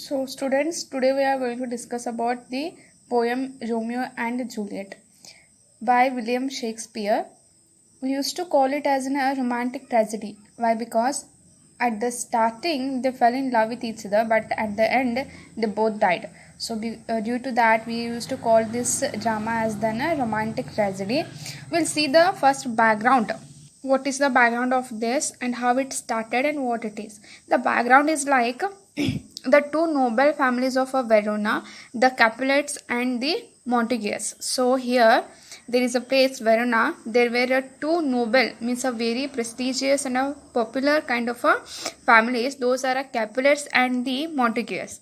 So, students, today we are going to discuss about the poem Romeo and Juliet by William Shakespeare. We used to call it as a romantic tragedy. Why? Because at the starting they fell in love with each other, but at the end they both died. So, due to that, we used to call this drama as then a romantic tragedy. We'll see the first background. What is the background of this and how it started and what it is? The background is like the two noble families of Verona, the Capulets and the Montagues. So here there is a place Verona. There were two noble, means a very prestigious and a popular kind of a families. Those are Capulets and the Montagues.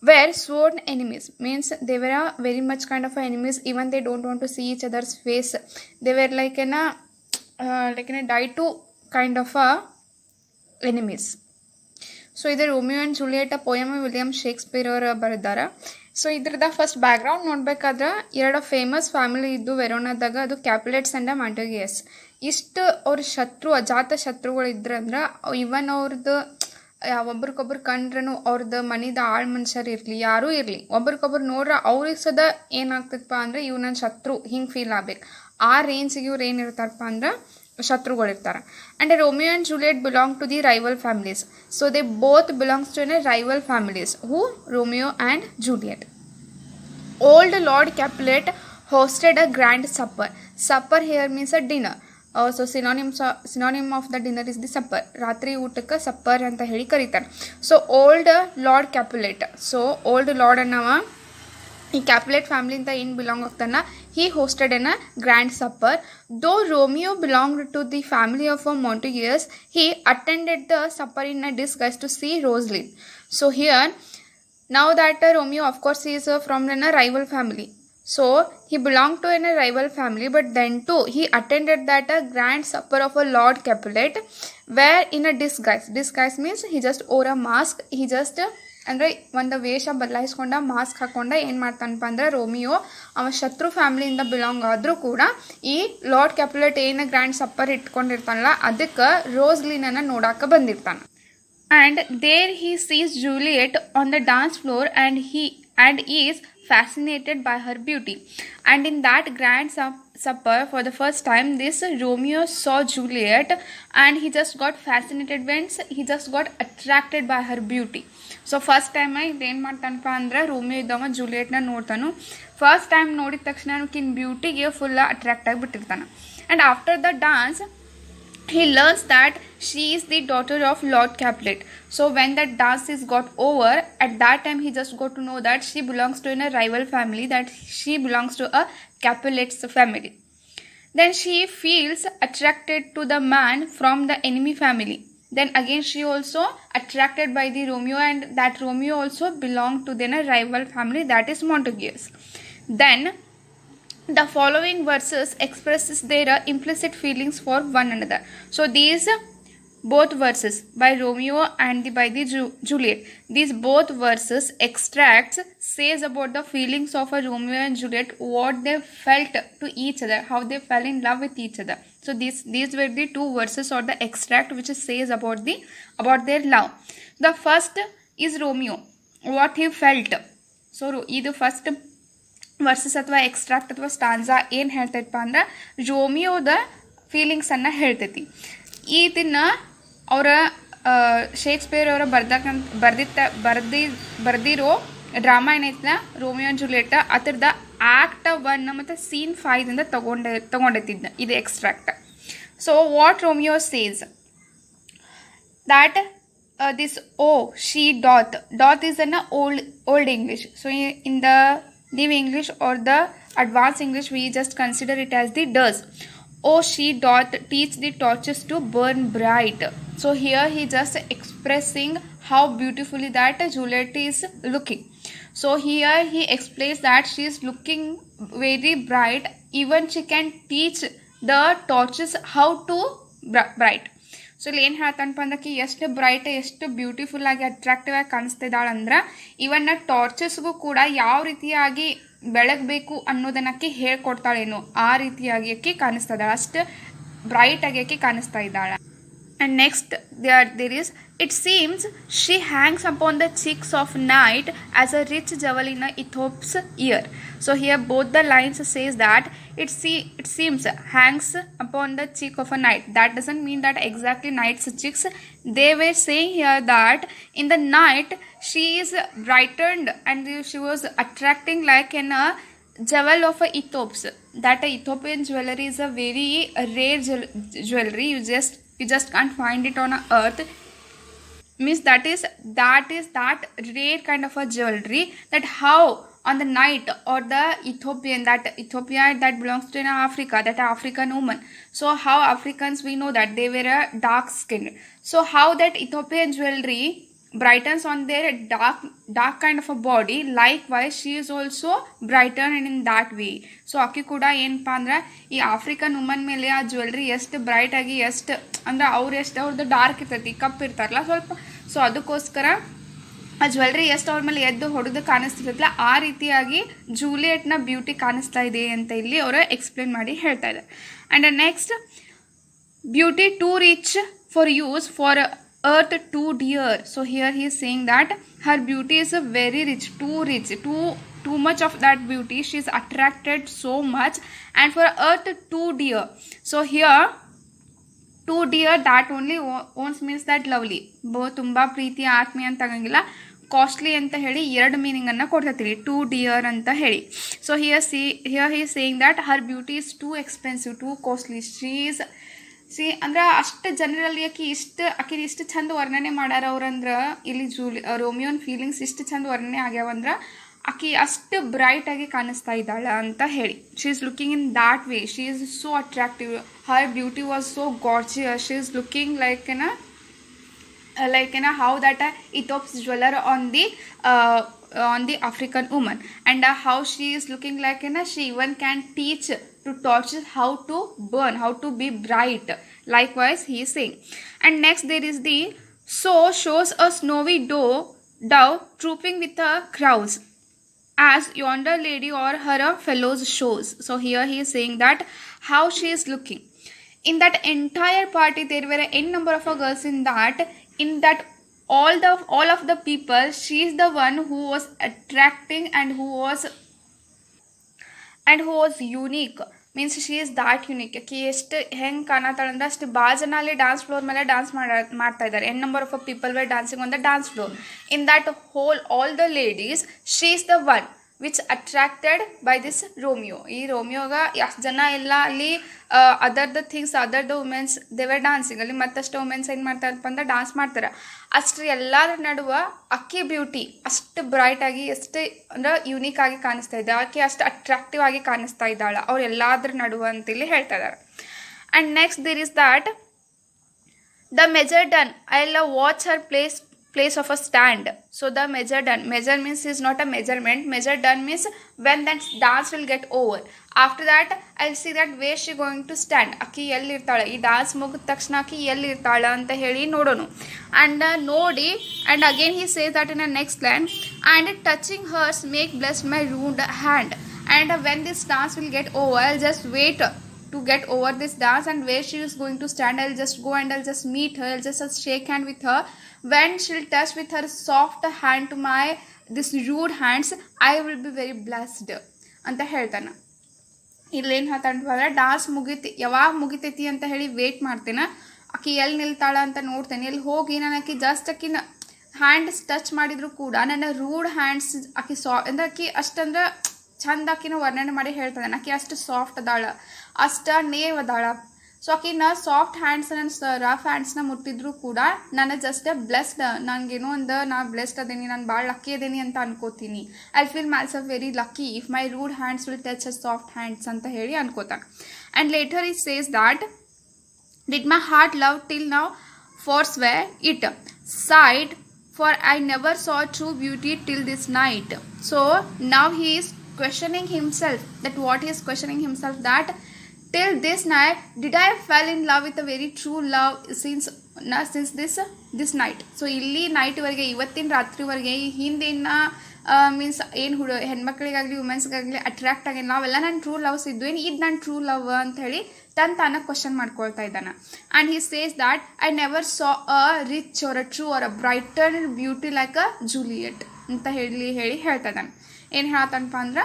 Were sworn enemies, means they were a very much kind of enemies. Even they don't want to see each other's face. They were like in a die to kind of a enemies. So ಇದು Romeo and Juliet poem William Shakespeare ಅವರು ಬರೆದಾರ. So ಇದ್ರದ first background ನೋಡ್ಬೇಕಾದ್ರೆ ಎರಡು famous family ಇದ್ದು ವೆರೋನಾದಾಗ, ಅದು ಕ್ಯಾಪುಲೆಟ್ಸ್ and ಮಾಂಟೇಗಿಯಸ್. ಇಷ್ಟು ಅವ್ರ ಅಜಾತ ಶತ್ರುಗಳು ಇದ್ರಂದ್ರೆ ಇವನ್ ಅವ್ರದ್ದು ಒಬ್ರಿಗೊಬ್ರು ಕಂಡ್ರೂ ಅವ್ರದ್ದು ಮನಿದ ಆಳ್ ಮನುಷ್ಯರು ಇರಲಿ, ಯಾರೂ ಇರಲಿ, ಒಬ್ರಿಗೊಬ್ರು ನೋಡ್ರೆ ಅವ್ರಿಗೆ ಸದ ಏನಾಗ್ತದಪ್ಪ ಅಂದ್ರೆ ಇವ್ ನನ್ನ ಶತ್ರು ಹಿಂಗೆ ಫೀಲ್ ಆಗ್ಬೇಕು. ಆ ರೇಂಜಿಗೆ ಇವ್ರು ಏನಿರ್ತಾರಪ್ಪ ಅಂದ್ರೆ ಶತ್ರುಗಳಿರ್ತಾರೆ. And Romeo and Juliet belong to the rival families. So they both belongs to an rival families. Who? Romeo and Juliet. Old Lord Capulet hosted a grand supper. Supper here means a dinner. So synonym of the dinner is the supper. ರಾತ್ರಿ ಊಟಕ್ಕೆ supper ಅಂತ ಹೇಳಿ ಕರೀತಾರೆ. So old lord Capulet. So old lord ಅನ್ನವ ಈ Capulet ಫ್ಯಾಮಿಲಿಂದ ಏನು belong ಆಗ್ತಾನ, he hosted in a grand supper. Though Romeo belonged to the family of Montagues, he attended the supper in a disguise to see Rosaline. So here, now that Romeo, of course, he is from a rival family. So he belonged to a rival family, but then too he attended that grand supper of a Lord Capulet, where in a disguise. Disguise means he just wore a mask. He just ಅಂದರೆ ಒಂದು ವೇಷ ಬದಲಾಯಿಸ್ಕೊಂಡ, mask ಹಾಕೊಂಡ ಏನು ಮಾಡ್ತಾನಪ್ಪ ಅಂದ್ರೆ Romeo ಅವ ಶತ್ರು ಫ್ಯಾಮಿಲಿಯಿಂದ belong ಆದರೂ ಕೂಡ ಈ ಲಾರ್ಡ್ ಕ್ಯಾಪುಲೆಟ್ ಏನು ಗ್ರ್ಯಾಂಡ್ ಸಪ್ಪರ್ ಇಟ್ಕೊಂಡಿರ್ತಾನಲ್ಲ ಅದಕ್ಕೆ ರೋಸ್ಲಿನನ್ನು ನೋಡಕ್ಕೆ ಬಂದಿರ್ತಾನೆ. And there he sees Juliet on the dance floor and is fascinated by her beauty. And in that grand supper, for the first time, this Romeo saw Juliet and he just got fascinated, means he just got attracted by her beauty. So first time ಇದೇನು ಮಾಡ್ತಾನಪ್ಪ ಅಂದ್ರೆ Romeo ಇದ್ದವ ಜೂಲಿಯಟ್ನ ನೋಡ್ತಾನು. First time ನೋಡಿದ ತಕ್ಷಣ ಅವನಿಗಿನ್ ಬ್ಯೂಟಿಗೆ ಫುಲ್ ಅಟ್ರಾಕ್ಟ್ ಆಗಿಬಿಟ್ಟಿರ್ತಾನೆ. And after the dance he learns that she is the daughter of Lord Capulet. So when that dance is got over, at that time he just got to know that she belongs to a rival family, that she belongs to a Capulet's family. Then she feels attracted to the man from the enemy family. Then again she also attracted by the Romeo, and that Romeo also belonged to then a rival family, that is Montagues. Then the following verses expresses their implicit feelings for one another. So these both verses by Romeo and by the Juliet, these both verses extracts says about the feelings of a Romeo and Juliet, what they felt to each other, how they fell in love with each other. So these were the two verses or the extract which says about their love. The first is Romeo, what he felt. So idu first versus ಅಥವಾ extract ಅಥವಾ ಸ್ಟಾನ್ಸಾ ಏನು ಹೇಳ್ತೈತಪ್ಪ ಅಂದ್ರೆ ರೋಮಿಯೋದ ಫೀಲಿಂಗ್ಸನ್ನು ಹೇಳ್ತೈತಿ. ಇದನ್ನು ಅವರ Shakespeare ಅವರ ಬರ್ದಿರೋ drama ಏನೈತಲ್ಲ Romeo and Juliet, ಅದರದ act 1 ಮತ್ತು ಸೀನ್ 5 ತಗೊಂಡೈತಿದ್ದ ಇದು extract. So what Romeo says that this she doth is an old English. So in the New English or the advanced English we just consider it as the does. She doth teach the torches to burn bright. So here he just expressing how beautifully that Juliet is looking. So here he explains that she is looking very bright, even she can teach the torches how to bright. So ಇಲ್ಲಿ ಏನು ಹೇಳ್ತಾನಪ್ಪ ಅಂದ್ರೆ ಎಷ್ಟು bright, ಎಷ್ಟು beautiful ಆಗಿ attractive ಆಗಿ ಕಾಣಿಸ್ತಿದ್ದಾಳಂದ್ರೆ ಇವನ್ನ ಟಾರ್ಚಸ್ಗೂ ಕೂಡ ಯಾವ ರೀತಿಯಾಗಿ ಬೆಳಗಬೇಕು ಅನ್ನೋದನ್ನಕ್ಕೆ ಹೇಳ್ಕೊಡ್ತಾಳೇನು ಆ ರೀತಿಯಾಗಿ ಅಕ್ಕಿ ಕಾಣಿಸ್ತಾ ಇದ್ದಾಳೆ, ಅಷ್ಟು ಬ್ರೈಟ್ ಆಗಿ ಅಕ್ಕಿ ಕಾಣಿಸ್ತಾ ಇದ್ದಾಳೆ. And next there is It seems she hangs upon the cheeks of night as a rich jewel in Aethiop's ear. So here both the lines says that it seems hangs upon the cheek of a night. That doesn't mean that exactly night's cheeks. They were saying here that in the night she is brightened and she was attracting like in a jewel of Ethiops. That Ethiopian jewelry is a very rare jewelry. You just can't find it on earth. Means that rare kind of a jewelry, that how on the night or the Ethiopian, that Ethiopia that belongs to Africa, that African woman. So how Africans, we know that they were a dark skin. So how that Ethiopian jewelry brightens on their dark kind of a body, likewise she is also brightened in that way. So ಆಕಿ ಕೂಡ ಏನಪ್ಪಾ ಅಂದ್ರೆ ಈ African woman ಮೇಲೆ ಆ jewellery ಎಷ್ಟು bright ಆಗಿ ಎಷ್ಟು ಅಂದ್ರೆ ಅವ್ರದ್ದು ಡಾರ್ಕ್ ಇರ್ತೈತಿ, ಕಪ್ ಇರ್ತಾರಲ್ಲ ಸ್ವಲ್ಪ. ಸೊ ಅದಕ್ಕೋಸ್ಕರ ಆ ಜ್ಯುವೆಲ್ರಿ ಎಷ್ಟು ಅವ್ರ ಮೇಲೆ ಎದ್ದು ಹೊಡೆದು ಕಾಣಿಸ್ತಿರ್ತಲ್ಲ, ಆ ರೀತಿಯಾಗಿ ಜೂಲಿಯಟ್ನ ಬ್ಯೂಟಿ ಕಾಣಿಸ್ತಾ ಇದೆ ಅಂತ ಇಲ್ಲಿ ಅವರು ಎಕ್ಸ್ಪ್ಲೇನ್ ಮಾಡಿ ಹೇಳ್ತಾ ಇದ್ದಾರೆ. And next, beauty two rich for use for earth too dear. So here he is saying that her beauty is very rich, too much of that beauty, she is attracted so much, and for earth too dear. So here too dear, that only owns means that lovely, ತುಂಬಾ ಪ್ರೀತಿ ಆತ್ಮೀಯ ಅಂತ ಆಗಂಗಿಲ್ಲ, costly ಅಂತ ಹೇಳಿ ಎರಡು meaning ಅನ್ನ ಕೊಡ್ತೀವಿ, two dear ಅಂತ ಹೇಳಿ. So here he is saying that Har beauty is two expensive, two costly. ಅಂದ್ರೆ ಅಷ್ಟು ಜನರಲ್ಲಿ ಆಕಿನ ಇಷ್ಟು ಚಂದ ವರ್ಣನೆ ಮಾಡ್ಯಾರ ಅವ್ರಂದ್ರೆ, ಇಲ್ಲಿ ರೋಮಿಯೋನ್ ಫೀಲಿಂಗ್ಸ್ ಇಷ್ಟು ಚಂದ ವರ್ಣನೆ ಆಗ್ಯಾವಂದ್ರೆ ಆಕಿ ಅಷ್ಟು ಬ್ರೈಟ್ ಆಗಿ ಕಾಣಿಸ್ತಾ ಇದ್ದಾಳ ಅಂತ ಹೇಳಿ. She is looking in that way, she is so attractive, Har beauty was so gorgeous, she is looking like how that Ethiopia's jeweler on the African woman, and how she is looking like she even can teach to torches how to burn, how to be bright. Likewise he is saying. And next there is the so shows a snowy dove trooping with the crowds, as yonder lady or her fellows shows. So here he is saying that how she is looking. In that entire party there were n number of girls in that all of the people, she is the one who was attracting and who was unique. Means she is that unique. ಆಕಿ ಎಷ್ಟು ಹೆಂಗೆ ಕಾಣತ್ತಾಳಂದ್ರೆ ಅಷ್ಟು ಭಾಳ ಜನ ಅಲ್ಲಿ dance floor ಮೇಲೆ dance ಮಾಡ್ತಾ ಇದ್ದಾರೆ. N number of people were dancing on the dance floor. In that whole all the ladies, she is the one which attracted by this Romeo. ಈ ರೋಮಿಯೋಗ ಎಷ್ಟು ಜನ ಎಲ್ಲ ಅಲ್ಲಿ other the womens they were dancing, ಅಲ್ಲಿ ಮತ್ತಷ್ಟು ವುಮೆನ್ಸ್ ಏನು ಮಾಡ್ತಾರಪ್ಪ ಅಂದ್ರೆ ಡ್ಯಾನ್ಸ್ ಮಾಡ್ತಾರೆ. ಅಷ್ಟು ಎಲ್ಲರ ನಡುವೆ ಅಕ್ಕಿ ಬ್ಯೂಟಿ ಅಷ್ಟು ಬ್ರೈಟ್ ಆಗಿ, ಎಷ್ಟು ಅಂದ್ರೆ ಯುನೀಕ್ ಆಗಿ ಕಾಣಿಸ್ತಾ ಇದ್ದ, ಆಕೆ ಅಷ್ಟು ಅಟ್ರಾಕ್ಟಿವ್ ಆಗಿ ಕಾಣಿಸ್ತಾ ಇದ್ದಾಳ ಅವ್ರು ಎಲ್ಲಾದ್ರ ನಡುವೆ ಅಂತೇಳಿ ಹೇಳ್ತಾ ಇದ್ದಾರೆ. And next there is that the measure done, I will watch her place of a stand. So the measure means is not a measurement, measure done means when that dance will get over. After that I'll see that where she going to stand, ಅಕ್ಕಿ ಎಲ್ಲಿರ್ತಾಳೆ, ಈ dance ಮುಗಿದ ತಕ್ಷಣ ಅಕ್ಕಿ ಎಲ್ಲಿರ್ತಾಳ ಅಂತ ಹೇಳಿ ನೋಡೋಣ. and ನೋಡಿ, and again he says that in the next line, and touching hers make blessed my ruined hand. And when this dance will get over, I'll just wait to get over this dance, and where she is going to stand, I'll just go and I'll just meet her, I'll just shake hand with her. When she'll touch with her soft hand to my this rude hands, I will be very blessed ಅಂತ ಹೇಳ್ತಾನ. ಇಲ್ಲೇನು ಹೇಳ್ತಾನೆ, dance ಯಾವಾಗ ಮುಗಿತೈತಿ ಅಂತ ಹೇಳಿ wait ಮಾಡ್ತೇನೆ, ಆಕಿ ಎಲ್ಲಿ ನಿಲ್ತಾಳ ಅಂತ ನೋಡ್ತೇನೆ, ಎಲ್ಲಿ ಹೋಗಿ ನಾನು ಆಕಿ ಜಸ್ಟ್ ಆಕಿನ ಹ್ಯಾಂಡ್ಸ್ ಟಚ್ ಮಾಡಿದ್ರು ಕೂಡ ನನ್ನ ರೂಡ್ ಹ್ಯಾಂಡ್ಸ್ ಆಕಿ ಅಂದ್ರೆ ಆಕಿ ಅಷ್ಟಂದ್ರೆ ಚಂದ ಆಕಿನ ವರ್ಣನೆ ಮಾಡಿ ಹೇಳ್ತಾನೆ, ಆಕಿ ಅಷ್ಟು ಸಾಫ್ಟ್ ಅದಾಳ, ಅಷ್ಟ ನೇವ್ ಅದಾಳ. ಸೊ ಆಕಿನ ಸಾಫ್ಟ್ ಹ್ಯಾಂಡ್ಸ್, ನನ್ನ ರಫ್ ಹ್ಯಾಂಡ್ಸ್ನ ಮುಟ್ಟಿದ್ರು ಕೂಡ ನಾನು ಜಸ್ಟ್ ಬ್ಲೆಸ್ಡ್, ನನಗೇನೋ ಒಂದು ನಾ ಬ್ಲೆಸ್ಡ್ ಅದೇನಿ, ನಾನು ಭಾಳ ಲಕ್ಕಿ ಅದೇನಿ ಅಂತ ಅನ್ಕೋತೀನಿ. I feel myself very lucky if my rude hands will touch a soft hands ಅಂತ ಹೇಳಿ ಅನ್ಕೋತಾನೆ. And later it says that did my heart love till now forswear it, sighed, for I never saw true beauty till this night. So now he is questioning himself, that what he is questioning himself, that till this night did I fell in love with a very true love, since since this night. So ಇಲ್ಲಿ ನೈಟ್ವರೆಗೆ, ಇವತ್ತಿನ ರಾತ್ರಿವರೆಗೆ ಹಿಂದಿನ means ಏನು ಹೆಣ್ಮಕ್ಳಿಗಾಗಲಿ ವುಮೆನ್ಸ್ಗಾಗಲಿ attract ಆಗಿಲ್ಲ, ನಾವೆಲ್ಲ ನನ್ನ true loves ಇದ್ದು ಏನು ಇದು ನನ್ನ ಟ್ರೂ ಲವ್ ಅಂತ ಹೇಳಿ ತಾನ ಕ್ವಶನ್ ಮಾಡ್ಕೊಳ್ತಾ ಇದ್ದಾನೆ. And he says that I never saw a rich R a true or a brighter beauty like a Juliet ಅಂತ ಹೇಳ್ತಾ ಇದ್ದಾನೆ. ಏನು ಹೇಳ್ತಾನಪ್ಪ ಅಂದ್ರೆ,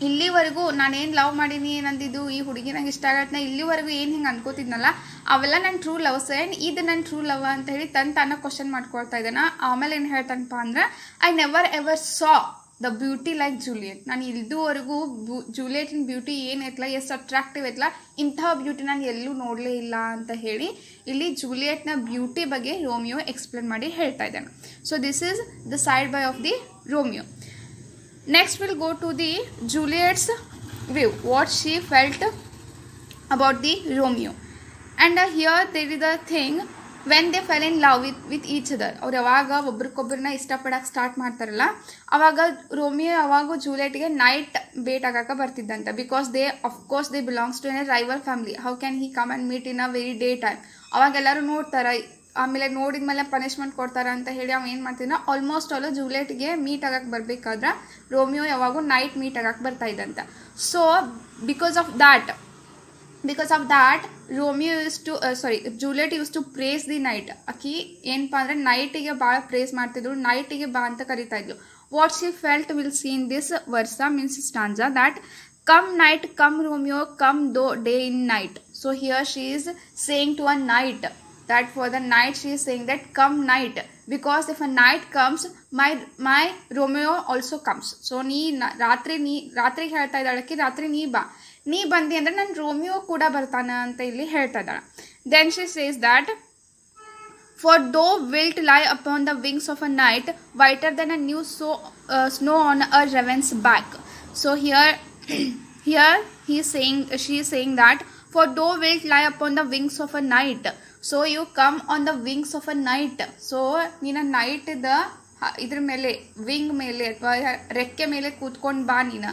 ಇಲ್ಲಿವರೆಗೂ ನಾನೇನು ಲವ್ ಮಾಡೀನಿ ಏನಂದಿದ್ದು ಈ ಹುಡುಗಿ ನಂಗೆ ಇಷ್ಟ ಆಗತ್ತೆ, ಇಲ್ಲಿವರೆಗೂ ಏನು ಹಿಂಗೆ ಅನ್ಕೋತಿದ್ನಲ್ಲ ಅವೆಲ್ಲ ನನ್ನ ಟ್ರೂ ಲವ್ಸ್, ಏನು ಇದು ನನ್ನ ಟ್ರೂ ಲವ್ ಅಂತ ಹೇಳಿ ತಾನ ಕ್ವಶನ್ ಮಾಡ್ಕೊಳ್ತಾ ಇದ್ದಾನೆ. ಆಮೇಲೆ ಏನು ಹೇಳ್ತಾನಪ್ಪ ಅಂದ್ರೆ, I never ever saw the beauty like Juliet. ನಾನು ಇದುವರೆಗೂ ಜೂಲಿಯಟಿನ ಬ್ಯೂಟಿ ಏನೈತಲ್ಲ, ಎಷ್ಟು ಅಟ್ರಾಕ್ಟಿವ್ ಐತಲ್ಲ, ಇಂತಹ ಬ್ಯೂಟಿ ನಾನು ಎಲ್ಲೂ ನೋಡಲೇ ಇಲ್ಲ ಅಂತ ಹೇಳಿ ಇಲ್ಲಿ ಜೂಲಿಯಟ್ನ ಬ್ಯೂಟಿ ಬಗ್ಗೆ ರೋಮಿಯೋ ಎಕ್ಸ್ಪ್ಲೇನ್ ಮಾಡಿ ಹೇಳ್ತಾ ಇದ್ದಾನೆ. So this is the side by of the Romeo. Next we'll go to the Juliet's view, what she felt about the Romeo. And here there is a thing, when they fell in love with each other, ಅವ್ರು ಯಾವಾಗ ಒಬ್ರಿಗೊಬ್ಬರನ್ನ ಇಷ್ಟಪಡಕ್ಕೆ start ಮಾಡ್ತಾರಲ್ಲ ಅವಾಗ Romeo ಯಾವಾಗೂ ಜೂಲಿಯಟ್ಗೆ night ಭೇಟ್ ಆಗಕ್ಕೆ ಬರ್ತಿದ್ದಂತೆ. Because they belongs to a rival family, how can he come and meet in a very day time. ಅವಾಗೆಲ್ಲರೂ ನೋಡ್ತಾರೆ, ಆಮೇಲೆ ನೋಡಿದ್ಮೇಲೆ ಪನಿಷ್ಮೆಂಟ್ ಕೊಡ್ತಾರೆ ಅಂತ ಹೇಳಿ ಅವ ಏನು ಮಾಡ್ತಿದ್ದ, ಆಲ್ಮೋಸ್ಟ್ ಆಲ್ ಜೂಲಿಯಟ್ಗೆ ಮೀಟ್ ಆಗಕ್ಕೆ ಬರಬೇಕಾದ್ರೆ ರೋಮಿಯೋ ಯಾವಾಗೂ ನೈಟ್ ಮೀಟ್ ಆಗಕ್ಕೆ ಬರ್ತಾ ಇದ್ದಂತೆ. So because of that Romeo Juliet use to praise the night. ಆಕಿ ಏನಪ್ಪ ಅಂದರೆ ನೈಟಿಗೆ ಭಾಳ ಪ್ರೇಸ್ ಮಾಡ್ತಿದ್ರು, ನೈಟಿಗೆ ಬಾ ಅಂತ ಕರಿತಾ ಇದ್ಲು. What she felt will see in this verse means stanza that come night, come Romeo, come though day in night. So here she is saying to a night that for the night she is saying that come night, because if a night comes my Romeo also comes. So ರಾತ್ರಿಗೆ ಹೇಳ್ತಾ ಇದ್ದಾಳಕ್ಕೆ, ರಾತ್ರಿ ನೀ ಬಂದಿ ಅಂದ್ರೆ ನನ್ನ Romeo ಕೂಡ ಬರ್ತಾನ ಅಂತ ಇಲ್ಲಿ ಹೇಳ್ತಾ ಇದ್ದಾಳೆ. Then she says that for thou wilt lie upon the wings of a night, whiter than a new snow on a raven's back. So here she is saying that for thou wilt lie upon the wings of a night, so you come on the wings of a night. So ನೀನು night ಇದ್ರ ಮೇಲೆ wing ಮೇಲೆ ಅಥವಾ ರೆಕ್ಕೆ ಮೇಲೆ ಕೂತ್ಕೊಂಡು ಬಾ ನೀನು.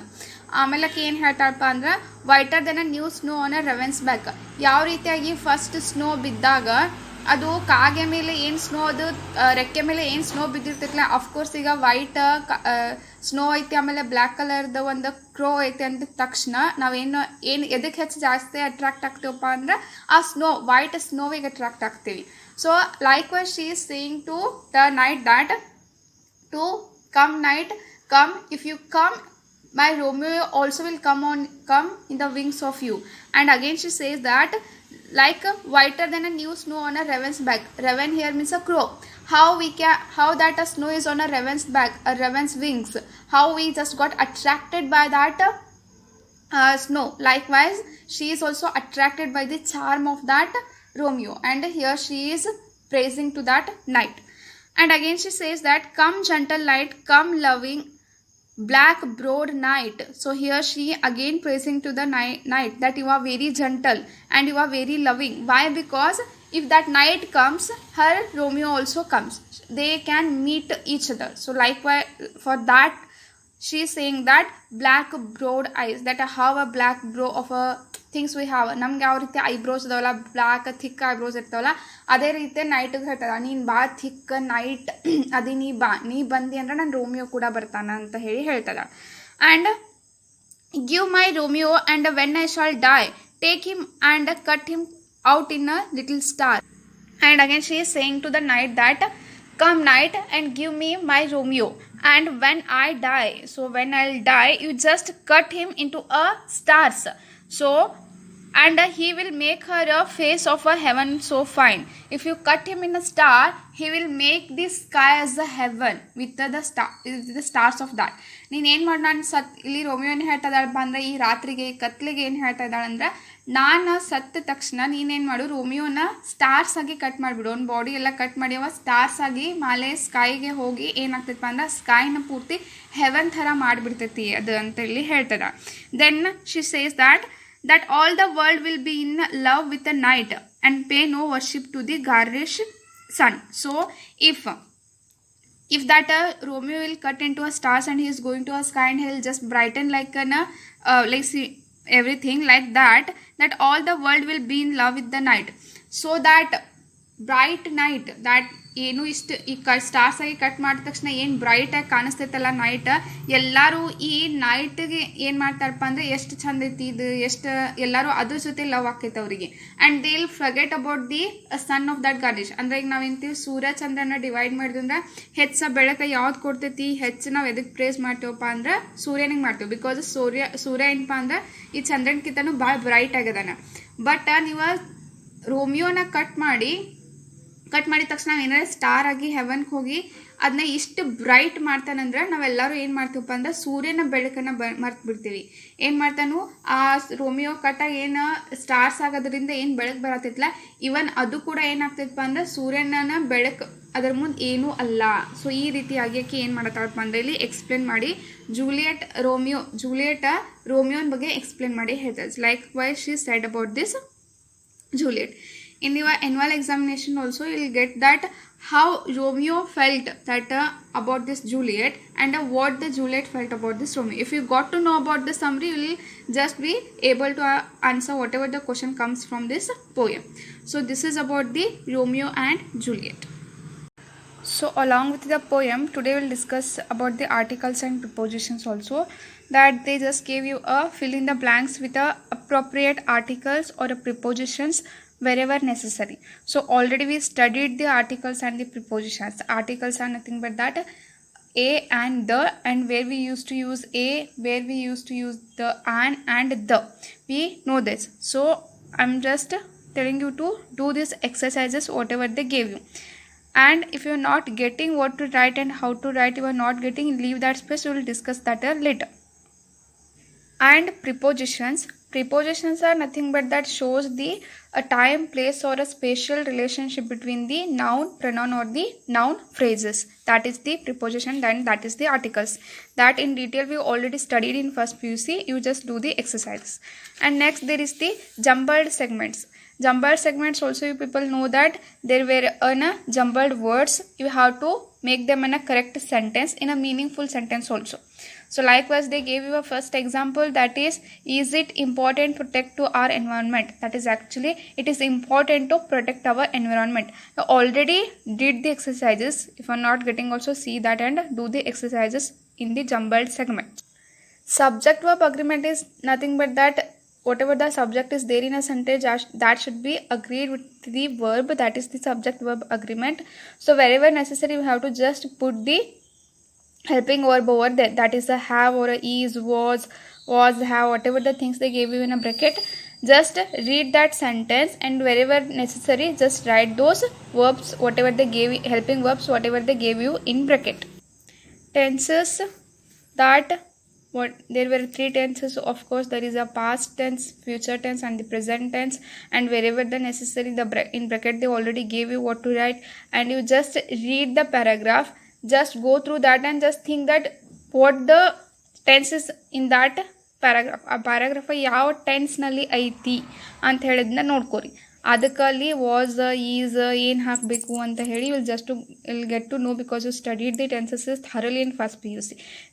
ಆಮೇಲೆ ಏನು ಹೇಳ್ತಾಳಪ್ಪ ಅಂದ್ರೆ, whiter then a new snow on a ravens back. ಯಾವ ರೀತಿಯಾಗಿ ಫಸ್ಟ್ ಸ್ನೋ ಬಿದ್ದಾಗ ಅದು ಕಾಗೆ ಮೇಲೆ ಏನು ಸ್ನೋ, ಅದು ರೆಕ್ಕೆ ಮೇಲೆ ಏನು ಸ್ನೋ ಬಿದ್ದಿರ್ತೈತಿಲ್ಲ, ಅಫ್ಕೋರ್ಸ್ ಈಗ ವೈಟ್ ಸ್ನೋ ಐತಿ, ಆಮೇಲೆ ಬ್ಲ್ಯಾಕ್ ಕಲರ್ದು ಒಂದು ಕ್ರೋ ಐತಿ ಅಂದ ತಕ್ಷಣ ನಾವೇನು ಎದಕ್ಕೆ ಹೆಚ್ಚು ಜಾಸ್ತಿ ಅಟ್ರಾಕ್ಟ್ ಆಗ್ತೀವಪ್ಪ ಅಂದ್ರೆ ಆ ವೈಟ್ ಸ್ನೋವಿಗೆ ಅಟ್ರಾಕ್ಟ್ ಆಗ್ತೀವಿ. So likewise she is saying to the night that to come night, come, if you come my Romeo also will come in the wings of you. And again she says that like whiter than a new snow on a raven's back. Raven here means a crow. How that a snow is on a raven's back, a raven's wings, how we just got attracted by that snow. Likewise she is also attracted by the charm of that Romeo, and here she is praising to that night. And again she says that come gentle light, come loving black broad night. So here she again praising to the night that you are very gentle and you are very loving. Why? Because if that night comes, her Romeo also comes, they can meet each other. So likewise for that she is saying that black broad eyes, that have a black brow of a things we have. ನಮ್ಗೆ ಯಾವ ರೀತಿ eyebrows ಇದಾವಲ್ಲ, black thick eyebrows ಇರ್ತಾವಲ್ಲ, ಅದೇ ರೀತಿ ನೈಟಿಗೆ ಹೇಳ್ತದ, ನೀನು ಭಾಳ ಥಿಕ್ ನೈಟ್ ಅದೇ ನೀ ಬಂದಿ ಅಂದ್ರೆ ನನ್ನ ರೋಮಿಯೋ ಕೂಡ ಬರ್ತಾನ ಅಂತ ಹೇಳ್ತದ. And give my Romeo and when I shall die take him and cut him out in a little star. And again she is saying to the night that come night and give me my Romeo, and when I die, so when I'll die, you just cut him into a stars. So and he will make her a face of a heaven so fine. If you cut him in a star, he will make the sky as the heaven with the stars of that. ನೀನು ಏನು ಮಾಡಿ, ನಾನು ಇಲ್ಲಿ Romeo ಏನು ಹೇಳ್ತಾ ಇದ್ದಾಳಪ್ಪ ಅಂದರೆ, ಈ ರಾತ್ರಿಗೆ ಈ ಕತ್ಲಿಗೆ ಏನು ಹೇಳ್ತಾ ಇದ್ದಾಳೆ ಅಂದರೆ, ನಾನು ಸತ್ತ ತಕ್ಷಣ ನೀನೇನು ಮಾಡು, ರೋಮಿಯೋನ ಸ್ಟಾರ್ಸ್ ಆಗಿ ಕಟ್ ಮಾಡಿಬಿಡು, ಅವ್ನ ಬಾಡಿ ಎಲ್ಲ ಕಟ್ ಮಾಡಿ ಅವ ಸ್ಟಾರ್ಸ್ ಆಗಿ ಮಾಲೆ ಸ್ಕೈಗೆ ಹೋಗಿ ಏನಾಗ್ತೈತಪ್ಪ ಅಂದ್ರೆ ಸ್ಕೈನ ಪೂರ್ತಿ ಹೆವನ್ ಥರ ಮಾಡಿಬಿಡ್ತೈತಿ ಅದು ಅಂತ ಇಲ್ಲಿ ಹೇಳ್ತದ. Then she says that all the world will be in love with the night and pay no worship to the garish sun. So if that Romeo will cut into a stars and he is going to a sky and he will just brighten like an like see everything like that all the world will be in love with the night. So that bright night that ಏನು ಇಷ್ಟು ಈ stars ಆಗಿ cut ಮಾಡಿದ ತಕ್ಷಣ ಏನು ಬ್ರೈಟಾಗಿ ಕಾಣಿಸ್ತೈತಲ್ಲ night, ಎಲ್ಲರೂ ಈ ನೈಟ್ಗೆ ಏನು ಮಾಡ್ತಾರಪ್ಪ ಅಂದರೆ ಎಷ್ಟು ಚಂದ ಐತಿ ಇದು, ಎಷ್ಟು ಎಲ್ಲರೂ ಅದ್ರ ಜೊತೆ ಲವ್ ಆಕೈತೆ ಅವರಿಗೆ. And they will forget about the son of that garnish. ಅಂದರೆ ಈಗ ನಾವೇಂತೀವಿ ಸೂರ್ಯ ಚಂದ್ರನ ಡಿವೈಡ್ ಮಾಡಿದ್ರೆ ಹೆಚ್ಚು ಬೆಳಕು ಯಾವ್ದು ಕೊಡ್ತೈತಿ, ಹೆಚ್ಚು ನಾವು ಎದಕ್ಕೆ ಪ್ರೇಸ್ ಮಾಡ್ತೀವಪ್ಪ ಅಂದ್ರೆ ಸೂರ್ಯನಿಗೆ ಮಾಡ್ತೀವಿ. ಬಿಕಾಸ್ ಸೂರ್ಯ ಏನಪ್ಪ ಅಂದ್ರೆ ಈ ಚಂದ್ರನ್ಕಿಂತನೂ ಭಾಳ ಬ್ರೈಟ್ ಆಗ್ಯದಾನ. ಬಟ್ ನೀವು ರೋಮಿಯೋನ ಕಟ್ ಮಾಡಿದ ತಕ್ಷಣ ನಾವು ಏನಾರ ಸ್ಟಾರ್ ಆಗಿ ಹೆವನ್ಗೆ ಹೋಗಿ ಅದನ್ನ ಇಷ್ಟು ಬ್ರೈಟ್ ಮಾಡ್ತಾನಂದ್ರೆ ನಾವೆಲ್ಲರೂ ಏನು ಮಾಡ್ತೀವಪ್ಪ ಅಂದ್ರೆ ಸೂರ್ಯನ ಬೆಳಕನ್ನು ಮರ್ತು ಬಿಡ್ತೀವಿ. ಏನು ಮಾಡ್ತಾನು ಆ ರೋಮಿಯೋ ಕಟ್ಟಾಗಿ ಏನು ಸ್ಟಾರ್ಸ್ ಆಗೋದ್ರಿಂದ ಏನು ಬೆಳಕು ಬರತ್ತೈತಲ್ಲ, ಇವನ್ ಅದು ಕೂಡ ಏನಾಗ್ತೈತಪ್ಪ ಅಂದ್ರೆ ಸೂರ್ಯನ ಬೆಳಕು ಅದ್ರ ಮುಂದೆ ಏನೂ ಅಲ್ಲ. ಸೊ ಈ ರೀತಿಯಾಗಿ ಆಕೆ ಏನು ಮಾಡತ್ತಾಳಪ್ಪ ಅಂದ್ರೆ ಇಲ್ಲಿ ಎಕ್ಸ್ಪ್ಲೇನ್ ಮಾಡಿ ಜೂಲಿಯಟ್ ರೋಮಿಯೋನ್ ಬಗ್ಗೆ ಎಕ್ಸ್ಪ್ಲೇನ್ ಮಾಡಿ ಹೇಳ್ತಾರೆ. Like why she said about this Juliet. In your annual examination also you will get that how Romeo felt that about this Juliet and what the Juliet felt about this Romeo. If you got to know about the summary, you will just be able to answer whatever the question comes from this poem. So this is about the Romeo and Juliet. So along with the poem, today we'll discuss about the articles and prepositions also, that they just gave you a fill in the blanks with the appropriate articles or prepositions wherever necessary. So already we studied the articles and the prepositions. The articles are nothing but that a and the, and where we used to use a, where we used to use the an and the. We know this. So I'm just telling you to do these exercises whatever they gave you. And if you are not getting what to write and how to write, you are not getting, leave that space. We will discuss that later. And prepositions are nothing but that shows the a time, place or a spatial relationship between the noun, pronoun or the noun phrases. That is the preposition, then that is the articles. That in detail we already studied in first PUC. You just do the exercises. And next there is the jumbled segments. Jumbled segments also you people know that there were jumbled words. You have to make them in a correct sentence, in a meaningful sentence also. So likewise they gave you a first example, that is it important to protect to our environment? That is actually it is important to protect our environment. You already did the exercises. If you are not getting, also see that and do the exercises in the jumbled segment. Subject verb agreement is nothing but that whatever the subject is there in a sentence, that should be agreed with the verb, that is the subject verb agreement. So wherever necessary you have to just put the helping verb over there, that is a have or a is, was, have, whatever the things they gave you in a bracket. Just read that sentence and wherever necessary just write those verbs, whatever they gave you, helping verbs, whatever they gave you in bracket. Tenses, that there were 3 tenses. Of course there is a past tense, future tense and the present tense, and wherever the necessary in bracket they already gave you what to write, and you just read the paragraph, just go through that and just think that what the tense is in that paragraph. ಆ paragraph ಯಾವ ಟೆನ್ಸ್ನಲ್ಲಿ ಐತಿ ಅಂತ ಹೇಳಿದ್ನ ನೋಡ್ಕೋರಿ. ಅದಕ್ಕಲ್ಲಿ was, is ಏನು ಹಾಕಬೇಕು ಅಂತ ಹೇಳಿ will get to know, because you studied the tenses thoroughly in first PUC.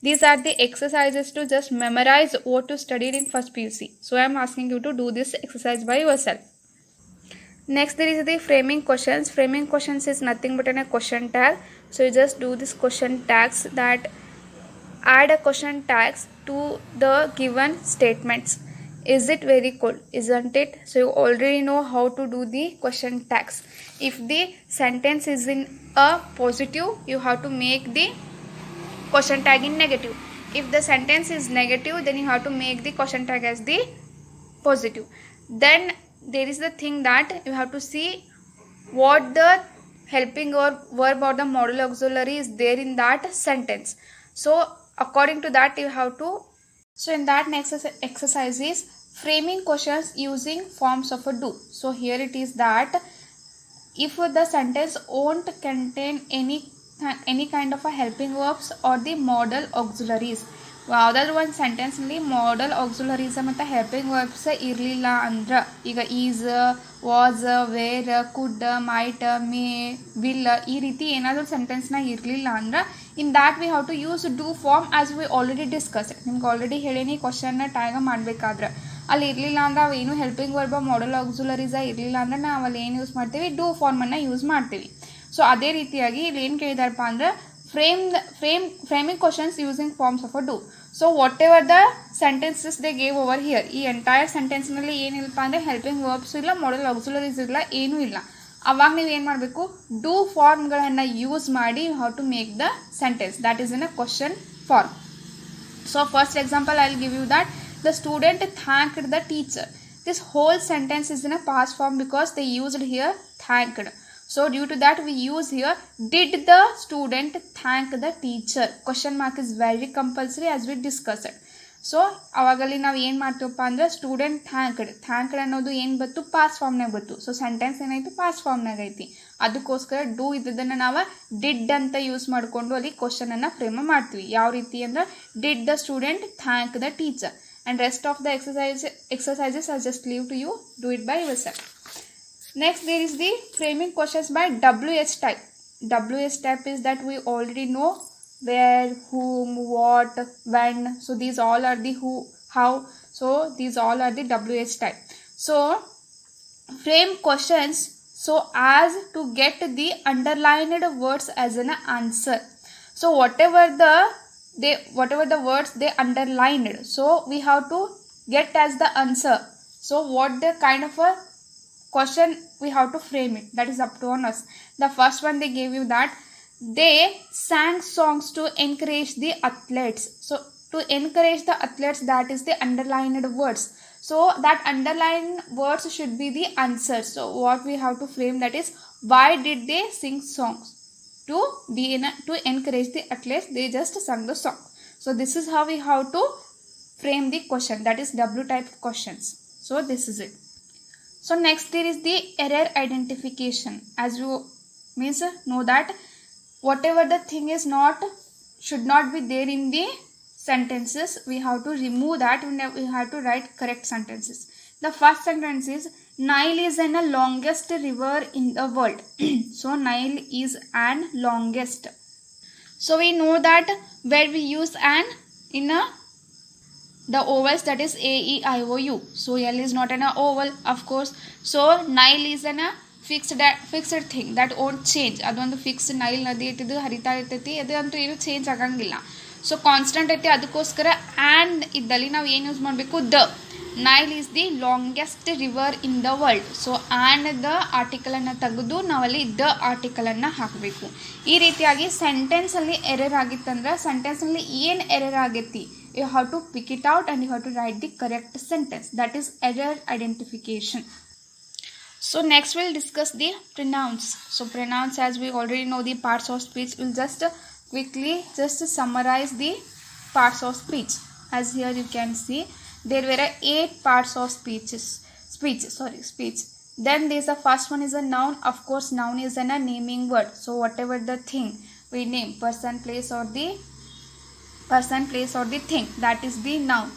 These are the exercises to just memorize what you studied in first PUC. So I am asking you to do this exercise by yourself. Next there is the framing questions. Framing questions is nothing but a question tag. So you just do this question tags, that add a question tags to the given statements. Is it very cool? Isn't it? So you already know how to do the question tags. If the sentence is in a positive, you have to make the question tag in negative. If the sentence is negative, then you have to make the question tag as the positive. Then there is the thing that you have to see what the helping or verb or the modal auxiliary is there in that sentence. So according to that you have to, so in that next exercise is framing questions using forms of a do. So here it is that if the sentence won't contain any kind of a helping verbs or the modal auxiliaries, ಯಾವುದಾದ್ರೂ ಒಂದು ಸೆಂಟೆನ್ಸ್ನಲ್ಲಿ modal auxiliaries ಮತ್ತು helping verbs ಇರಲಿಲ್ಲ ಅಂದ್ರೆ, ಈಗ is, was, were, could, might, may, will, ಈ ರೀತಿ ಏನಾದರೂ ಸೆಂಟೆನ್ಸ್ನಾಗ ಇರಲಿಲ್ಲ ಅಂದ್ರೆ, in that we have to use do form as we already discuss. ನಿಮ್ಗೆ ಆಲ್ರೆಡಿ ಹೇಳೀನಿ ಕ್ವಶನ್ನ ಟ್ಯಾಗ ಮಾಡಬೇಕಾದ್ರೆ ಅಲ್ಲಿ ಇರಲಿಲ್ಲ ಅಂದರೆ ಅವೇನು ಹೆಲ್ಪಿಂಗ್ ವರ್ಬ ಮಾಡಲ್ ಆಕ್ಸುಲರೀಸ ಇರಲಿಲ್ಲ ಅಂದರೆ ನಾವು ಅಲ್ಲಿ ಏನು ಯೂಸ್ ಮಾಡ್ತೀವಿ, ಡೂ ಫಾರ್ಮನ್ನು ಯೂಸ್ ಮಾಡ್ತೀವಿ. ಸೊ ಅದೇ ರೀತಿಯಾಗಿ ಇಲ್ಲಿ ಏನು ಕೇಳಿದಾರಪ್ಪ ಅಂದರೆ framing questions using forms of a do. So whatever the sentences they gave over here, ಈ ಎಂಟೈರ್ ಸೆಂಟೆನ್ಸ್ನಲ್ಲಿ ಏನಿಲ್ಲಪ್ಪ ಅಂದರೆ ಹೆಲ್ಪಿಂಗ್ ವರ್ಬ್ಸ್ ಇಲ್ಲ, ಮಾಡಲ್ ಆಕ್ಸುಲರೀಸ್ ಇಲ್ಲ, ಏನೂ ಇಲ್ಲ. ಅವಾಗ ನೀವು ಏನು ಮಾಡಬೇಕು, ಡೂ ಫಾರ್ಮ್ಗಳನ್ನು ಯೂಸ್ ಮಾಡಿ how to make the sentence that is in a question form. So first example I will give you that the student thanked the teacher. This whole sentence is in a past form because they used here thanked. So due to that we use here did the student thank the teacher. Question mark is very compulsory as we discussed it. So ಅವಾಗಲ್ಲಿ ನಾವು ಏನು ಮಾಡ್ತೀವಪ್ಪ ಅಂದರೆ student ಥ್ಯಾಂಕ್ಡ್ ಅನ್ನೋದು ಏನು ಬಂತು, past ಫಾರ್ಮ್ನಾಗ ಬಂತು. So sentence ಏನಾಯಿತು, ಪಾಸ್ಟ್ ಫಾರ್ಮ್ನಾಗ ಐತಿ. ಅದಕ್ಕೋಸ್ಕರ ಡೂ ಇದ್ದದನ್ನು ನಾವು ಡಿಡ್ ಅಂತ ಯೂಸ್ ಮಾಡಿಕೊಂಡು ಅಲ್ಲಿ ಕ್ವಶನನ್ನು ಫ್ರೇಮ್ ಮಾಡ್ತೀವಿ. ಯಾವ ರೀತಿ ಅಂದ್ರೆ did the student thank the teacher. And rest of the exercises I just leave to you, do it by yourself. Next there is the framing questions by WH type. WH type is that we already know, where, whom, what, when. So these all are the who, how. So these all are the WH type. So frame questions so as to get the underlined words as an answer. So whatever the words they underlined, so we have to get as the answer. So what the kind of a question we have to frame it, that is up to us. The first one they gave you that they sang songs to encourage the athletes. So to encourage the athletes, that is the underlined words. So that underlined words should be the answer. So what we have to frame, that is why did they sing songs? To encourage the athletes, they just sang the song. So this is how we have to frame the question, that is W type questions. So this is it. So next there is the error identification. As you know that whatever the thing is should not be there in the sentences, we have to remove that. We have to write correct sentences. The first sentence is Nile is the longest river in the world. So Nile is an longest. So we know that where we use an in the ovals, that is A, E, I, O, U. So L is not an oval, of course. So Nile is an fixed thing that won't change. ಅದೊಂದು fixed Nile ನದಿ ಇಟ್ಟಿದ್ದು ಹರಿತಾ ಇರ್ತೈತಿ, ಅದಂತೂ ಏನು change ಆಗಂಗಿಲ್ಲ. So constant ಐತಿ. ಅದಕ್ಕೋಸ್ಕರ and ಇದ್ದಲ್ಲಿ ನಾವು ಏನು ಯೂಸ್ ಮಾಡಬೇಕು, the. Nile is the longest river in the world. So and the ಆರ್ಟಿಕಲನ್ನು ತೆಗೆದು ನಾವಲ್ಲಿ ದ ಆರ್ಟಿಕಲನ್ನು ಹಾಕಬೇಕು. ಈ ರೀತಿಯಾಗಿ ಸೆಂಟೆನ್ಸಲ್ಲಿ ಎರರ್ ಆಗಿತ್ತಂದ್ರೆ ಸೆಂಟೆನ್ಸ್ನಲ್ಲಿ ಏನು ಎರರ್ ಆಗೈತಿ, you have to pick it out and you have to write the correct sentence. That is error identification. So next we'll discuss the pronouns. So pronouns, as we already know the parts of speech, we'll just quickly summarize the parts of speech. As here you can see there were 8 parts of speech. Then there's the first one is a noun. Of course noun is a naming word. So whatever the thing we name, person, place or the thing, that is the noun.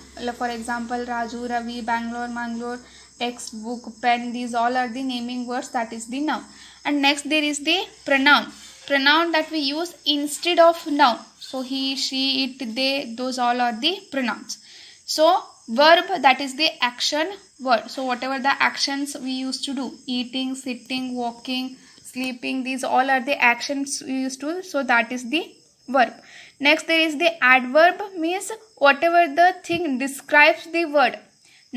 For example, Raju, Ravi, Bangalore, Mangalore, textbook, pen, these all are the naming words, that is the noun. And next there is the pronoun that we use instead of noun. So he, she, it, they, those all are the pronouns. So verb, that is the action word. So whatever the actions we used to do, eating, sitting, walking, sleeping, these all are the actions we used to do. So that is the verb. Next there is the adverb, means whatever the thing describes the word.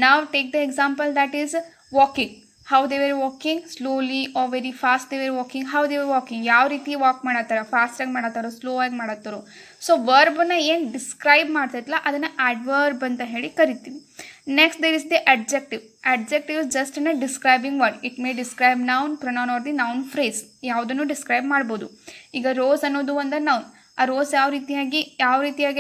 Now take the example, that is walking. How they were walking, slowly or very fast they were walking. How they were walking, ಯಾವ ರೀತಿ walk ಮಾಡತ್ತಾರ, ಫಾಸ್ಟಾಗಿ ಮಾಡತ್ತಾರೋ, slow ಆಗಿ ಮಾಡತ್ತಾರೋ. So ವರ್ಬ್ನ ಏನು describe ಮಾಡ್ತೈತಲ್ಲ ಅದನ್ನು adverb ಅಂತ ಹೇಳಿ ಕರಿತೀವಿ. Next there is the adjective. Adjective is just in a describing word. It may describe noun, pronoun or the noun phrase, ಯಾವುದನ್ನು ಡಿಸ್ಕ್ರೈಬ್ ಮಾಡ್ಬೋದು. ಈಗ ರೋಸ್ ಅನ್ನೋದು ಒಂದು ನೌನ್. ಆ ರೋಸ್ ಯಾವ ರೀತಿಯಾಗಿ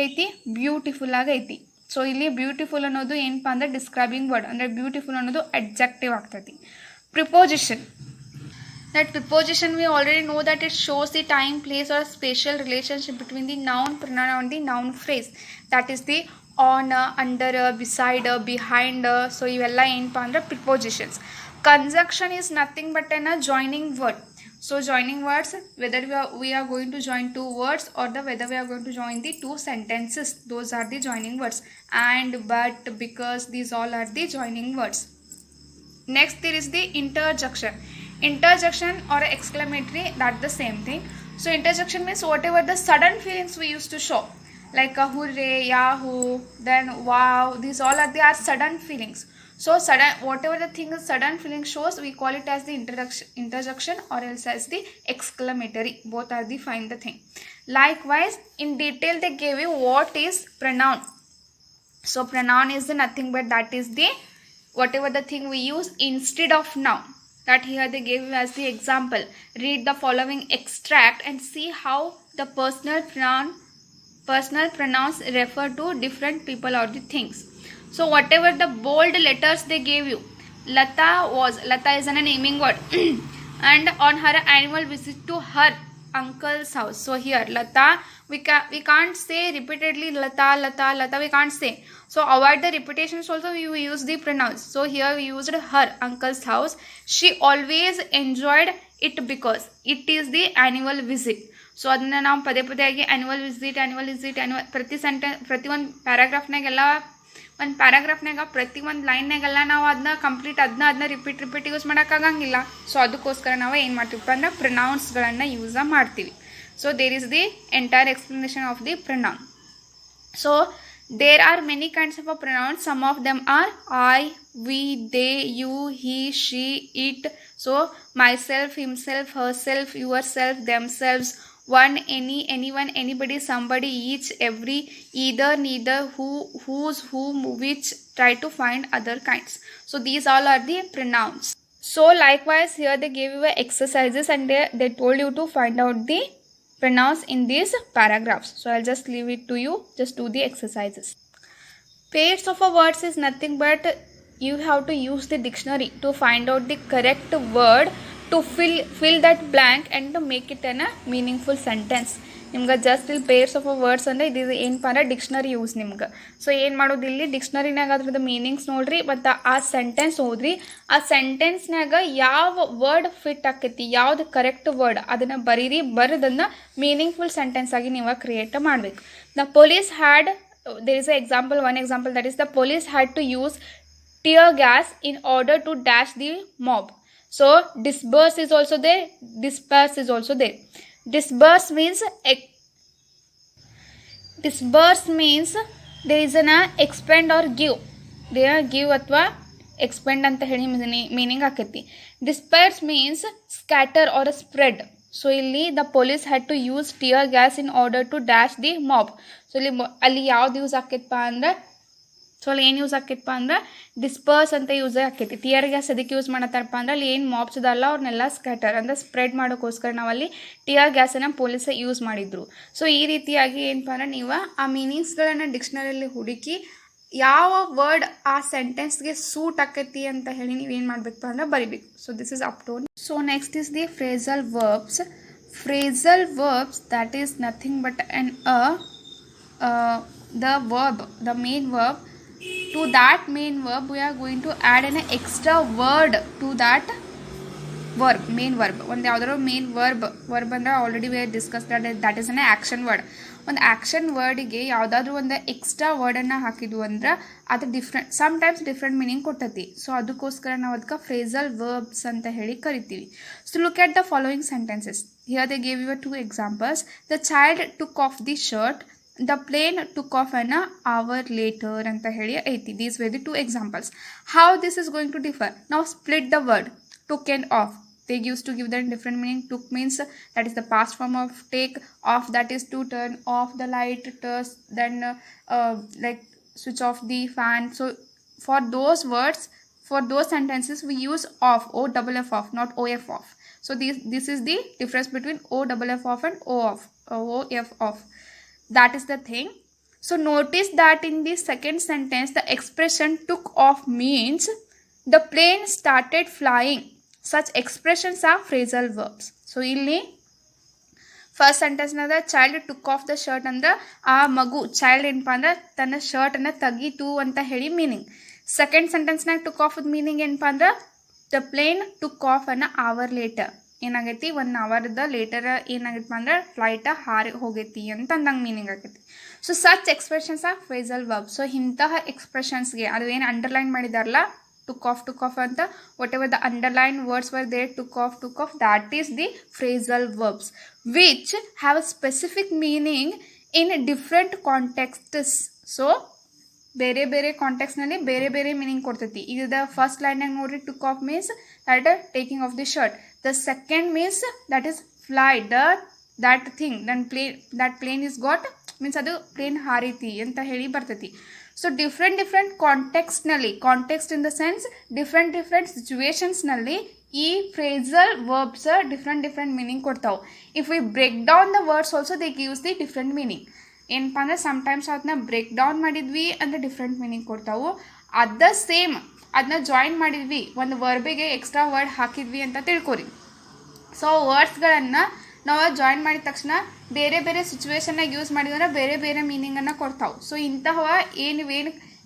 ಐತಿ, ಬ್ಯೂಟಿಫುಲ್ ಆಗೈತಿ. ಸೊ ಇಲ್ಲಿ ಬ್ಯೂಟಿಫುಲ್ ಅನ್ನೋದು ಏನಪ್ಪ ಅಂದರೆ ಡಿಸ್ಕ್ರೈಬಿಂಗ್ ವರ್ಡ್, ಅಂದರೆ ಬ್ಯೂಟಿಫುಲ್ ಅನ್ನೋದು ಅಡ್ಜೆಕ್ಟಿವ್ ಆಗ್ತೈತಿ. Preposition, that preposition we already know that it shows the time, place or spatial relationship between the noun, pronoun and the noun phrase. That is the on, under, beside, behind. So ಇವೆಲ್ಲ ಏನಪ್ಪ ಅಂದರೆ prepositions. Conjunction is nothing but a joining word. So joining words, whether we are going to join two words or whether we are going to join the two sentences, those are the joining words. And, but, because, these all are the joining words. Next there is the interjection. Interjection or exclamatory, that's the same thing. So interjection means whatever the sudden feelings we used to show, like a hooray, yahoo, then wow, these all are the sudden feelings. So sudden, whatever the thing is sudden feeling shows, we call it as the interjection or else as the exclamatory. Both are the fine the thing. Likewise, in detail they gave you what is pronoun. So pronoun is the nothing but that is the whatever the thing we use instead of noun. That here they gave you as the example. Read the following extract and see how the personal pronouns refer to different people or the things. So whatever the bold letters they gave you, Lata is an naming word and on her annual visit to her uncle's house. So here Lata, we can't say repeatedly Lata, we can't say. So avoid the repetitions also, we use the pronouns. So here we used her uncle's house. She always enjoyed it because it is the annual visit. So ಅದನ್ನ ನಾವು ಪದೇ ಪದೇಯಾಗಿ annual visit ಪ್ರತಿ ಒಂದು ಪ್ಯಾರಾಗ್ರಾಫ್ನಾಗೆಲ್ಲ ಒಂದು ಪ್ಯಾರಾಗ್ರಾಫ್ನಾಗ ಪ್ರತಿ ಒಂದು ಲೈನ್ನಾಗೆಲ್ಲ ನಾವು ಅದನ್ನ ಕಂಪ್ಲೀಟ್ ಅದನ್ನ ರಿಪೀಟ್ ಯೂಸ್ ಮಾಡೋಕ್ಕಾಗಂಗಿಲ್ಲ. ಸೊ ಅದಕ್ಕೋಸ್ಕರ ನಾವು ಏನು ಮಾಡ್ತೀವಪ್ಪ ಅಂದ್ರೆ ಪ್ರೊನೌನ್ಸ್ಗಳನ್ನು ಯೂಸ ಮಾಡ್ತೀವಿ. So there is the entire explanation of the pronoun. So there are many kinds of pronouns. Some of them are I, we, they, you, he, she, it. So myself, himself, herself, yourself, themselves, one, any, anyone, anybody, somebody, each, every, either, neither, who, whose, whom, which. Try to find other kinds. So these all are the pronouns. So likewise here they gave you exercises and they told you to find out the pronouns in these paragraphs. So I'll just leave it to you. Just do the exercises. Pairs of a words is nothing but you have to use the dictionary to find out the correct word to fill that blank and to make it in a meaningful sentence. ನಿಮ್ಗೆ just ಇಲ್ಲಿ pairs of words ಅಂದರೆ ಇದು ಏನಪ್ಪ ಅಂದ್ರೆ dictionary use ನಿಮ್ಗೆ. So ಏನು ಮಾಡೋದು ಇಲ್ಲಿ ಡಿಕ್ಷನರಿನಾಗ ಅದ್ರದ್ದು ಮೀನಿಂಗ್ಸ್ ನೋಡ್ರಿ ಮತ್ತು ಆ ಸೆಂಟೆನ್ಸ್ ಓದ್ರಿ. ಆ ಸೆಂಟೆನ್ಸ್ನಾಗ ಯಾವ ವರ್ಡ್ ಫಿಟ್ ಆಕೈತಿ, ಯಾವ್ದು ಕರೆಕ್ಟ್ ವರ್ಡ್ ಅದನ್ನು ಬರೀರಿ. ಬರೋದನ್ನು ಮೀನಿಂಗ್ಫುಲ್ ಸೆಂಟೆನ್ಸ್ ಆಗಿ ನೀವು ಕ್ರಿಯೇಟ್ ಮಾಡಬೇಕು. The police had, there is one example that is the police had to use tear gas in order to dash the mob. So disperse is also there, disperse is also there. Disperse means there is an expend or give. There give athwa expend anta heli meaning akati. Disperse means scatter or spread. So ಇಲ್ಲಿ the police had to use tear gas in order to dash the mob. So ಇಲ್ಲಿ ಅಲ್ಲಿ ಯಾವ್ದು use ಆಕೈತಪ್ಪ ಅಂದ್ರೆ, so ಅಲ್ಲಿ ಏನು use ಆಕೈತಪ್ಪ ಅಂದ್ರೆ disperse ಅಂತ use ಆಕೈತಿ. ಟಿಯರ್ ಗ್ಯಾಸ್ ಅದಕ್ಕೆ ಯೂಸ್ ಮಾಡತ್ತಾರಪ್ಪ ಅಂದ್ರೆ ಅಲ್ಲಿ ಏನು ಮಾಬ್ಸ್ ಅದಲ್ಲ ಅವ್ರನ್ನೆಲ್ಲ ಸ್ಕ್ಯಾಟರ್ ಅಂದರೆ ಸ್ಪ್ರೆಡ್ ಮಾಡೋಕ್ಕೋಸ್ಕರ ನಾವಲ್ಲಿ ಟಿಯರ್ ಗ್ಯಾಸನ್ನು ಪೊಲೀಸ ಯೂಸ್ ಮಾಡಿದ್ರು. ಸೊ ಈ ರೀತಿಯಾಗಿ ಏನಪ್ಪ ಅಂದ್ರೆ ನೀವು ಆ ಮೀನಿಂಗ್ಸ್ಗಳನ್ನು ಡಿಕ್ಷನರಿಯಲ್ಲಿ ಹುಡುಕಿ ಯಾವ ವರ್ಡ್ ಆ ಸೆಂಟೆನ್ಸ್ಗೆ ಸೂಟ್ ಆಕೈತಿ ಅಂತ ಹೇಳಿ ನೀವೇನು ಮಾಡಬೇಕಪ್ಪ ಅಂದ್ರೆ ಬರಿಬೇಕು. So this is up to. So next is the phrasal verbs. Phrasal verbs, that is nothing but the verb, the main verb. To that main verb we are going to add an extra word to that verb, main verb. ಒಂದು ಯಾವುದಾದ್ರು main verb ಅಂದರೆ already we discuss that is an action word. ಒಂದು action ವರ್ಡಿಗೆ ಯಾವುದಾದ್ರೂ ಒಂದು extra ವರ್ಡನ್ನು ಹಾಕಿದ್ವು ಅಂದ್ರೆ ಅದು sometimes different meaning ಕೊಟ್ಟತಿ. So ಅದಕ್ಕೋಸ್ಕರ ನಾವು ಅದಕ್ಕೆ ಫ್ರೇಸಲ್ ವರ್ಬ್ಸ್ ಅಂತ ಹೇಳಿ ಕರಿತೀವಿ. So look at the following sentences. Here they gave you two examples. The child took off the shirt. The plane took off an hour later anta heli aiti. These were the two examples. How this is going to differ? Now split the word took and off. They used to give them different meaning. Took means that is the past form of take. Off, that is to turn off the light, then like switch off the fan. So for those words, for those sentences we use off, O-F-F off, not O-F off. So this is the difference between O-F-F off and O-F off. That is the thing. So notice that in the second sentence the expression took off means the plane started flying. Such expressions are phrasal verbs. So illi first sentence nada child took off the shirt ಅಂದ್ರೆ ಆ ಮಗು child ಏನಪ್ಪ ಅಂದ್ರೆ ತನ್ನ shirt ಅನ್ನ ತೆಗೀತು ಅಂತ ಹೇಳಿ ಮೀನಿಂಗ್. ಸೆಕೆಂಡ್ ಸೆಂಟೆನ್ಸ್ನಾಗ took off meaning ಏನಪ್ಪ ಅಂದ್ರೆ the plane took off an hour later. ಏನಾಗೈತಿ 1 ಅವರ್ದ ಲೇಟರ್ ಏನಾಗೈತಿ ಅಂದ್ರೆ ಫ್ಲೈಟ್ ಹಾರಿ ಹೋಗೈತಿ ಅಂತ ಅಂದಂಗೆ ಮೀನಿಂಗ್ ಆಗೈತಿ. So such expressions are phrasal verb. So ಇಂತಹ ಎಕ್ಸ್ಪ್ರೆಷನ್ಸ್ಗೆ ಅದು ಏನು ಅಂಡರ್ಲೈನ್ ಮಾಡಿದಾರಲ್ಲ took off ಅಂತ whatever the underlined words were there, took off, that is the phrasal verbs which have a specific meaning in different contexts. So ಬೇರೆ ಬೇರೆ ಕಾಂಟೆಕ್ಸ್ನಲ್ಲಿ ಬೇರೆ ಬೇರೆ ಮೀನಿಂಗ್ ಕೊಡ್ತೈತಿ. ಈಗ ದ ಫಸ್ಟ್ ಲೈನ್ನಾಗ ನೋಡ್ರಿ took off means that taking off the shirt. The second means that is fly, that thing, then that plane is got means ಅದು plane ಹಾರೈತಿ ಅಂತ ಹೇಳಿ ಬರ್ತೈತಿ. ಸೊ ಡಿಫ್ರೆಂಟ್ ಕಾಂಟೆಕ್ಸ್ನಲ್ಲಿ, context in the sense different ಸಿಚುವೇಶನ್ಸ್ನಲ್ಲಿ ಈ phrasal verbs different meaning ಕೊಡ್ತಾವೆ. If we break down the words also they gives the different meaning. ಏನಪ್ಪ ಅಂದ್ರೆ ಸಮ್ಟೈಮ್ಸ್ ಅದನ್ನ ಬ್ರೇಕ್ ಡೌನ್ ಮಾಡಿದ್ವಿ ಅಂದರೆ ಡಿಫ್ರೆಂಟ್ ಮೀನಿಂಗ್ ಕೊಡ್ತಾವೆ. ಅದನ್ನ ಜಾಯಿನ್ ಮಾಡಿದ್ವಿ, ಒಂದು ವರ್ಬಿಗೆ ಎಕ್ಸ್ಟ್ರಾ ವರ್ಡ್ ಹಾಕಿದ್ವಿ ಅಂತ ತಿಳ್ಕೊರಿ. ಸೊ ವರ್ಡ್ಸ್ಗಳನ್ನು ನಾವು ಜಾಯಿನ್ ಮಾಡಿದ ತಕ್ಷಣ ಬೇರೆ ಬೇರೆ ಸಿಚುವೇಶನ್ನಾಗ ಯೂಸ್ ಮಾಡಿದ್ರೆ ಬೇರೆ ಬೇರೆ ಮೀನಿಂಗನ್ನು ಕೊಡ್ತಾವೆ. ಸೊ ಇಂತಹ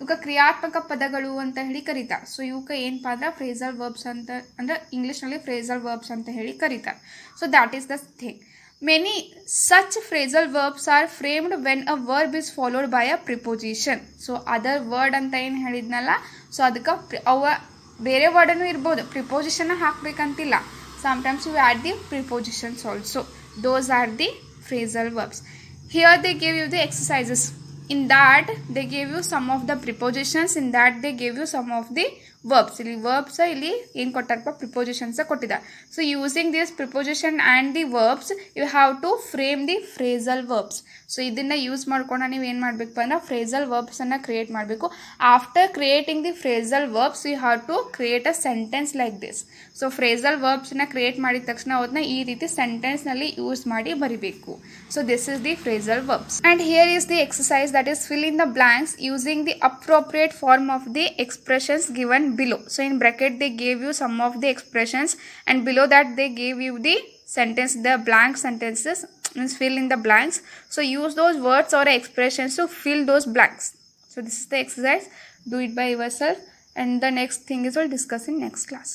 ಇವಕ್ಕೆ ಕ್ರಿಯಾತ್ಮಕ ಪದಗಳು ಅಂತ ಹೇಳಿ ಕರೀತಾರೆ. ಸೊ ಇವಕ್ಕೆ ಏನಪ್ಪ ಅಂದ್ರೆ ಫ್ರೇಸಲ್ ವರ್ಬ್ಸ್ ಅಂತ ಅಂದ್ರೆ ಇಂಗ್ಲೀಷ್ನಲ್ಲಿ ಫ್ರೇಸಲ್ ವರ್ಬ್ಸ್ ಅಂತ ಹೇಳಿ ಕರೀತಾರೆ. So that is the thing. Many such phrasal verbs are framed when a verb is followed by a preposition. So other word ಅಂತ ಏನು ಹೇಳಿದ್ನಲ್ಲ, ಸೊ ಅದಕ್ಕೆ ಅವ ಬೇರೆ ವರ್ಡನ್ನು ಇರ್ಬೋದು, ಪ್ರಿಪೋಸಿಷನ್ನ ಹಾಕಬೇಕಂತಿಲ್ಲ. Sometimes you add the prepositions also. Those are the phrasal verbs. Here they give you the exercises. In that they gave you some of the prepositions. In that they gave you some of the verbs. ಇಲ್ಲಿ verbs ಇಲ್ಲಿ ಏನು ಕೊಟ್ಟಾರಪ್ಪ, prepositions ಕೊಟ್ಟಿದ್ದಾರೆ. So using this preposition and the verbs you have to frame the phrasal verbs. So ಇದನ್ನು use ಮಾಡ್ಕೊಂಡು ನೀವು ಏನು ಮಾಡಬೇಕು ಅಂದ್ರೆ ಫ್ರೇಸಲ್ ವರ್ಬ್ಸನ್ನು ಕ್ರಿಯೇಟ್ ಮಾಡಬೇಕು. After creating the phrasal verbs you have to create a sentence like this. So phrasal ವರ್ಬ್ಸನ್ನ create ಮಾಡಿದ ತಕ್ಷಣ ಅದನ್ನ ಈ ರೀತಿ ಸೆಂಟೆನ್ಸ್ನಲ್ಲಿ ಯೂಸ್ ಮಾಡಿ ಬರಿಬೇಕು. So this is the phrasal verbs. And here is the exercise that is fill in the blanks using the appropriate form of the expressions given below. So in bracket they gave you some of the expressions and below that they gave you the sentence, the blank sentences means fill in the blanks. So use those words or expressions to fill those blanks. So this is the exercise. Do it by yourself and the next thing is we'll discuss in next class.